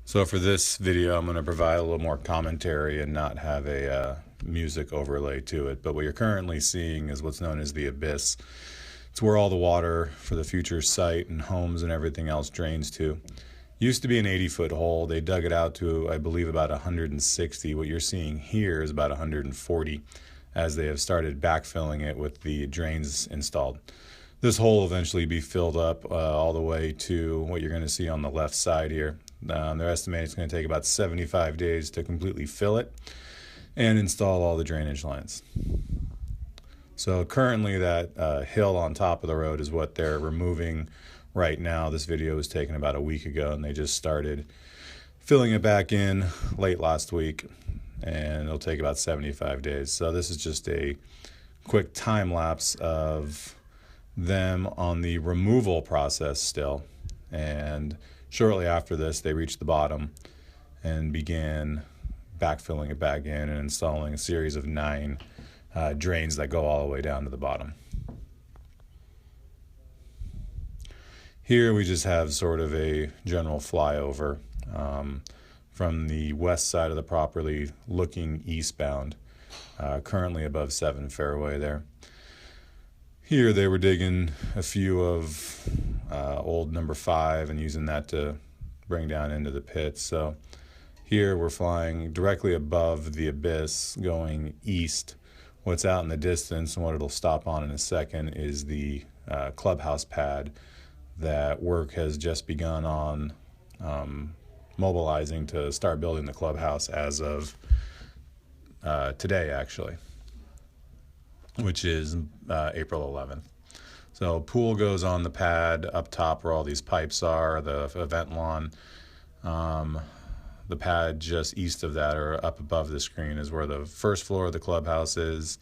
So for this video, I'm going to provide a little more commentary and not have a music overlay to it. But what you're currently seeing is what's known as the abyss. It's where all the water for the future site and homes and everything else drains to. Used to be an 80-foot hole. They dug it out to, I believe, about 160. What you're seeing here is about 140 as they have started backfilling it with the drains installed. This hole will eventually be filled up all the way to what you're going to see on the left side here. They're estimating it's going to take about 75 days to completely fill it and install all the drainage lines. So currently that hill on top of the road is what they're removing right now. This video was taken about a week ago, and they just started filling it back in late last week, and it'll take about 75 days. So this is just a quick time lapse of them on the removal process still, and shortly after this they reached the bottom and began backfilling it back in and installing a series of 9 drains that go all the way down to the bottom. Here we just have sort of a general flyover from the west side of the property looking eastbound, currently above 7 fairway there. Here they were digging a few of old number 5 and using that to bring down into the pits. So here we're flying directly above the abyss going east. What's out in the distance and what it'll stop on in a second is the clubhouse pad that work has just begun on mobilizing to start building the clubhouse as of today, actually, which is April 11th. So pool goes on the pad up top where all these pipes are, the event lawn. The pad just east of that or up above the screen is where the first floor of the clubhouse is.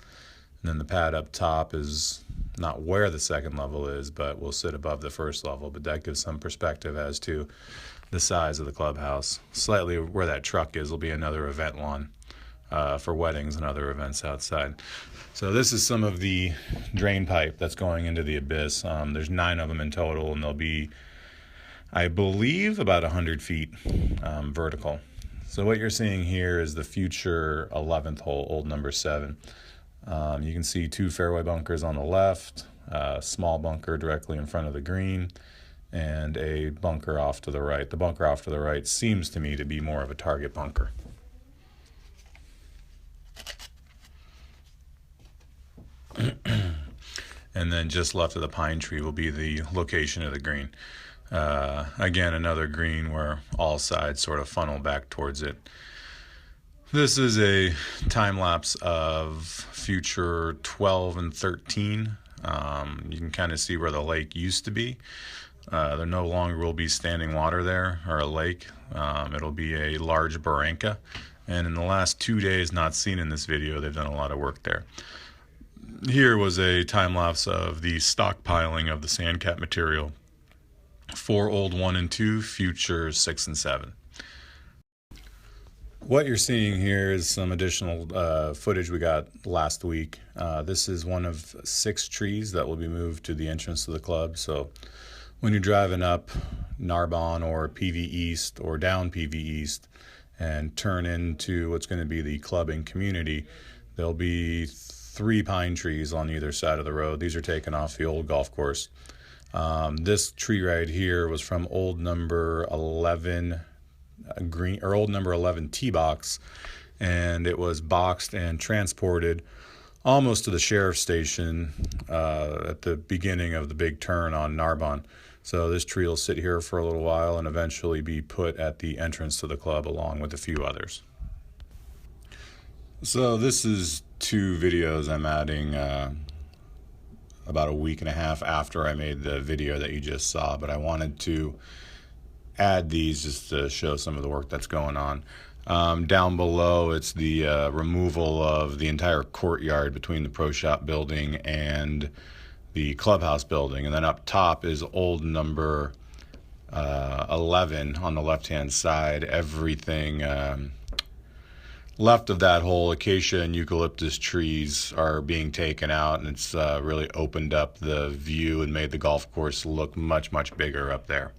And then the pad up top is not where the second level is, but will sit above the first level. But that gives some perspective as to the size of the clubhouse. Slightly where that truck is will be another event lawn for weddings and other events outside. So this is some of the drain pipe that's going into the abyss. There's 9 of them in total, and they'll be, I believe, about 100 feet vertical. So what you're seeing here is the future 11th hole, old number 7. You can see 2 fairway bunkers on the left, a small bunker directly in front of the green, and a bunker off to the right. The bunker off to the right seems to me to be more of a target bunker. And then just left of the pine tree will be the location of the green. Again, another green where all sides sort of funnel back towards it. This is a time lapse of future 12 and 13. You can kind of see where the lake used to be. There no longer will be standing water there or a lake. It'll be a large barranca. And in the last 2 days, not seen in this video, they've done a lot of work there. Here was a time lapse of the stockpiling of the sandcat material for old 1 and 2, future 6 and 7. What you're seeing here is some additional footage we got last week. This is one of 6 trees that will be moved to the entrance to the club. So when you're driving up Narbonne or PV East or down PV East and turn into what's going to be the clubbing community, there'll be 3 pine trees on either side of the road. These are taken off the old golf course. This tree right here was from old number 11 green or old number 11 tee box, and it was boxed and transported almost to the sheriff's station at the beginning of the big turn on Narbonne. So this tree will sit here for a little while and eventually be put at the entrance to the club along with a few others. So this is 2 videos I'm adding about a week and a half after I made the video that you just saw, but I wanted to add these just to show some of the work that's going on. Down below, it's the removal of the entire courtyard between the pro shop building and the clubhouse building, and then up top is old number 11 on the left hand side. Everything left of that hole, acacia and eucalyptus trees are being taken out, and it's really opened up the view and made the golf course look much bigger up there.